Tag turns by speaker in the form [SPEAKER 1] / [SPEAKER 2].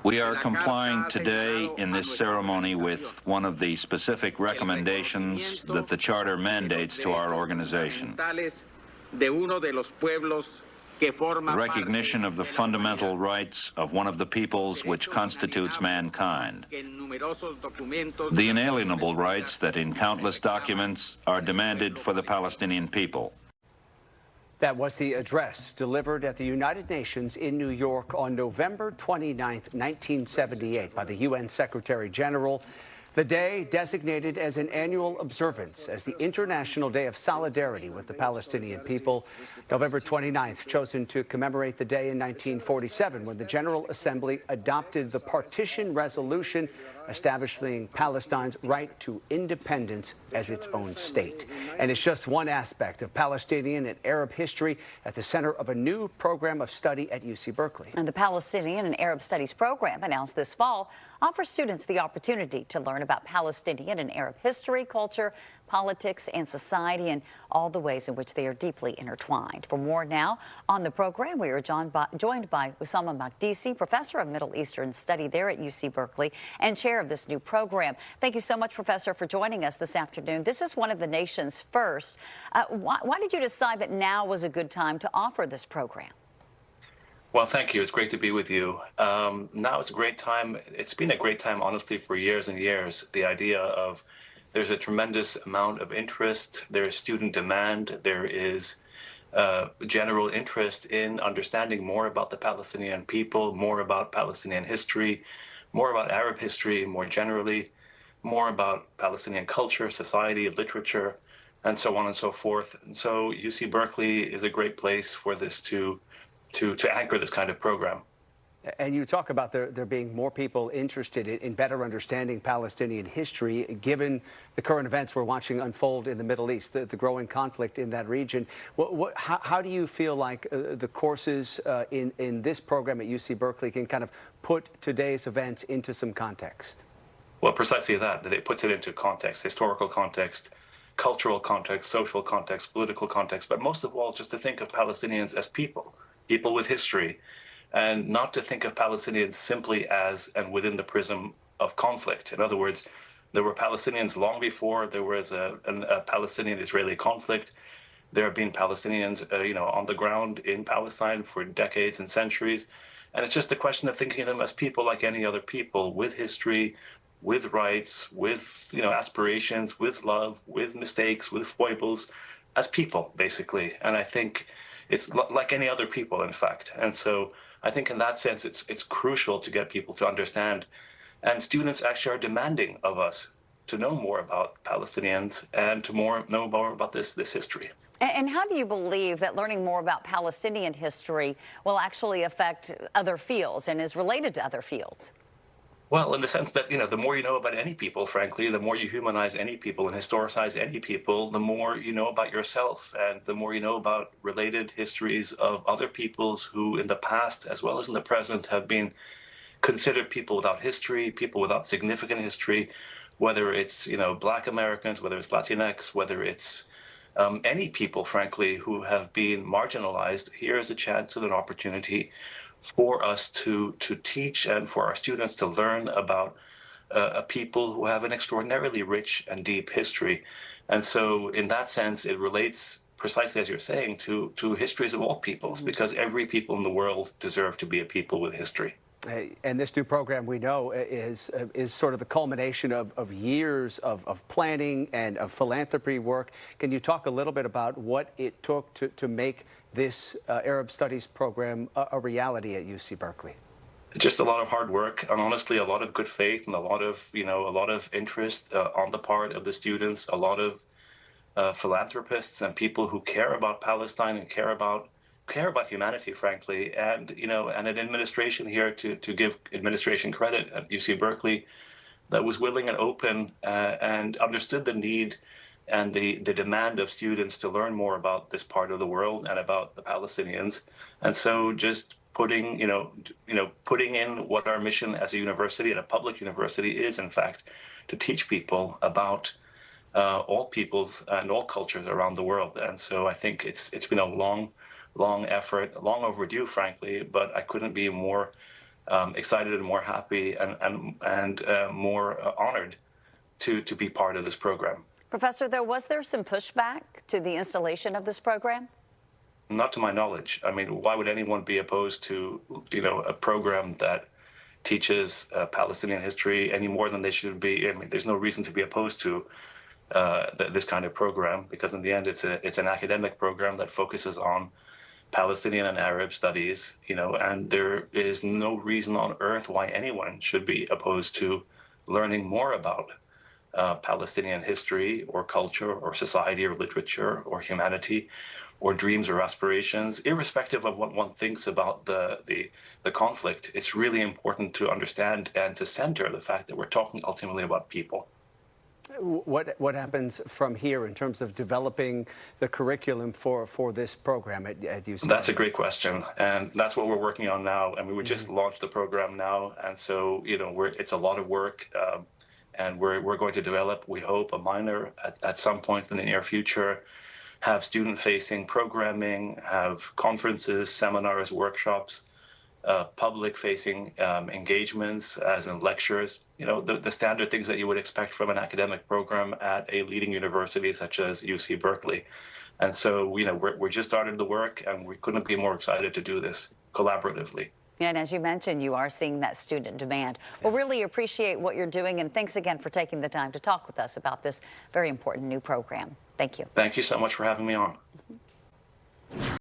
[SPEAKER 1] We are complying today in this ceremony with one of the specific recommendations that the Charter mandates to our organization. The recognition of the fundamental rights of one of the peoples which constitutes mankind. The inalienable rights that in countless documents are demanded for the Palestinian people.
[SPEAKER 2] That was the address delivered at the United Nations in New York on November 29, 1978 by the UN Secretary General. The day designated as an annual observance as the International Day of Solidarity with the Palestinian people. November 29th, chosen to commemorate the day in 1947 when the General Assembly adopted the Partition Resolution establishing Palestine's right to independence as its own state. And it's just one aspect of Palestinian and Arab history at the center of a new program of study at UC Berkeley.
[SPEAKER 3] And the Palestinian and Arab Studies program, announced this fall, offers students the opportunity to learn about Palestinian and Arab history, culture, politics, and society, and all the ways in which they are deeply intertwined. For more now on the program, we are joined by Oussama Makdisi, professor of Middle Eastern Study there at UC Berkeley and chair of this new program. Thank you so much, Professor, for joining us this afternoon. This is one of the nation's first. Why did you decide that now was a good time to offer this program?
[SPEAKER 4] Well, thank you. It's great to be with you. Now is a great time. It's been a great time, honestly, for years and years. The idea of there's a tremendous amount of interest. There is student demand. There is general interest in understanding more about the Palestinian people, more about Palestinian history, more about Arab history more generally, more about Palestinian culture, society, literature, and so on and so forth. And so UC Berkeley is a great place for this to anchor this kind of program.
[SPEAKER 2] And you talk about there being more people interested in better understanding Palestinian history, given the current events we're watching unfold in the Middle East, the growing conflict in that region. How do you feel like the courses in this program at UC Berkeley can kind of put today's events into some context?
[SPEAKER 4] Well, precisely that. It puts it into context, historical context, cultural context, social context, political context, but most of all, just to think of Palestinians as people with history, and not to think of Palestinians simply as and within the prism of conflict. In other words, there were Palestinians long before there was a Palestinian-Israeli conflict. There have been Palestinians, on the ground in Palestine for decades and centuries, and it's just a question of thinking of them as people like any other people, with history, with rights, with aspirations, with love, with mistakes, with foibles, as people, basically. And I think it's like any other people, in fact. And so I think in that sense, it's crucial to get people to understand. And students actually are demanding of us to know more about Palestinians and to know more about this history.
[SPEAKER 3] And how do you believe that learning more about Palestinian history will actually affect other fields and is related to other fields?
[SPEAKER 4] Well, in the sense that, the more you know about any people, frankly, the more you humanize any people and historicize any people, the more you know about yourself and the more you know about related histories of other peoples who in the past as well as in the present have been considered people without history, people without significant history, whether it's, Black Americans, whether it's Latinx, whether it's any people, frankly, who have been marginalized. Here is a chance and an opportunity for us to teach and for our students to learn about a people who have an extraordinarily rich and deep history. And so in that sense, it relates precisely as you're saying to histories of all peoples, because every people in the world deserve to be a people with history.
[SPEAKER 2] And this new program, we know, is sort of the culmination of years of planning and of philanthropy work. Can you talk a little bit about what it took to make this Arab Studies program a reality at UC Berkeley?
[SPEAKER 4] Just a lot of hard work, and honestly, a lot of good faith, and a lot of interest on the part of the students, a lot of philanthropists and people who care about Palestine and care about humanity, frankly, and an administration here to give administration credit at UC Berkeley that was willing and open and understood the need and the demand of students to learn more about this part of the world and about the Palestinians. And so just putting in what our mission as a university, and a public university, is, in fact, to teach people about all peoples and all cultures around the world. And so I think it's been a long effort, long overdue, frankly, but I couldn't be more excited and more happy and more honored to be part of this program.
[SPEAKER 3] Professor, though, was there some pushback to the installation of this program?
[SPEAKER 4] Not to my knowledge. I mean, why would anyone be opposed to, a program that teaches Palestinian history any more than they should be? I mean, there's no reason to be opposed to this kind of program, because in the end, it's an academic program that focuses on Palestinian and Arab studies, and there is no reason on earth why anyone should be opposed to learning more about Palestinian history or culture or society or literature or humanity or dreams or aspirations, irrespective of what one thinks about the conflict. It's really important to understand and to center the fact that we're talking ultimately about people.
[SPEAKER 2] What happens from here in terms of developing the curriculum for this program at UC?
[SPEAKER 4] That's a great question, and that's what we're working on now. And we would just launch the program now, and so it's a lot of work, and we're going to develop, we hope, a minor at some point in the near future, have student-facing programming, have conferences, seminars, workshops, public-facing engagements, as in lectures, the standard things that you would expect from an academic program at a leading university such as UC Berkeley. And so, we're just started the work, and we couldn't be more excited to do this collaboratively.
[SPEAKER 3] And as you mentioned, you are seeing that student demand. We'll really appreciate what you're doing, and thanks again for taking the time to talk with us about this very important new program. Thank you.
[SPEAKER 4] Thank you so much for having me on.